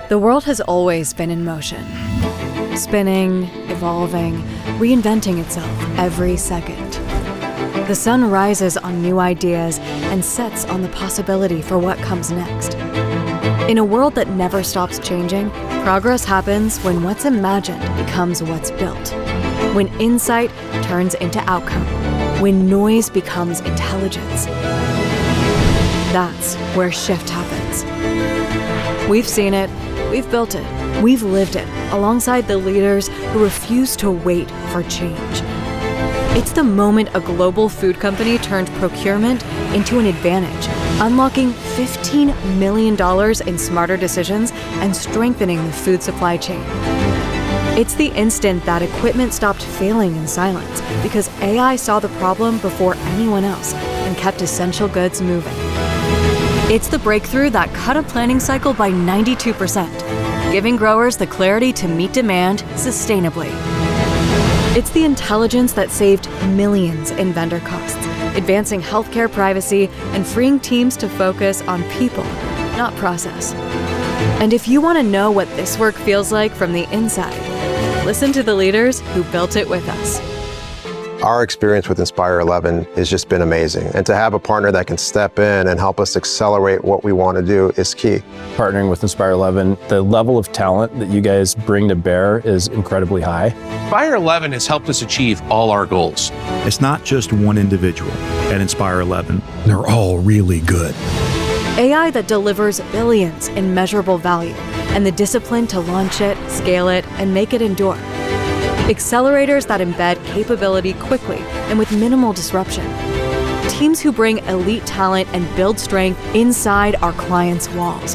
The world has always been in motion, spinning, evolving, reinventing itself every second. The sun rises on new ideas and sets on the possibility for what comes next. In a world that never stops changing, progress happens when what's imagined becomes what's built, when insight turns into outcome, when noise becomes intelligence. That's where shift happens. We've seen it, we've built it, we've lived it, alongside the leaders who refuse to wait for change. It's the moment a global food company turned procurement into an advantage, unlocking $15 million in smarter decisions and strengthening the food supply chain. It's the instant that equipment stopped failing in silence because AI saw the problem before anyone else and kept essential goods moving. It's the breakthrough that cut a planning cycle by 92%, giving growers the clarity to meet demand sustainably. It's the intelligence that saved millions in vendor costs, advancing healthcare privacy and freeing teams to focus on people, not process. And if you want to know what this work feels like from the inside, listen to the leaders who built it with us. Our experience with Inspire11 has just been amazing. And to have a partner that can step in and help us accelerate what we want to do is key. Partnering with Inspire11, the level of talent that you guys bring to bear is incredibly high. Inspire11 has helped us achieve all our goals. It's not just one individual at Inspire11. They're all really good. AI that delivers billions in measurable value and the discipline to launch it, scale it, and make it endure. Accelerators that embed capability quickly and with minimal disruption. Teams who bring elite talent and build strength inside our clients' walls.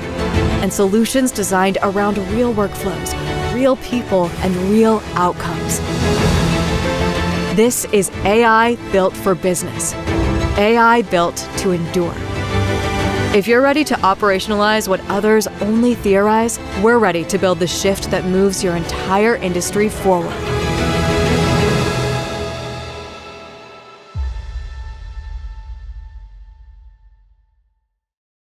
And solutions designed around real workflows, real people, and real outcomes. This is AI built for business. AI built to endure. If you're ready to operationalize what others only theorize, we're ready to build the shift that moves your entire industry forward.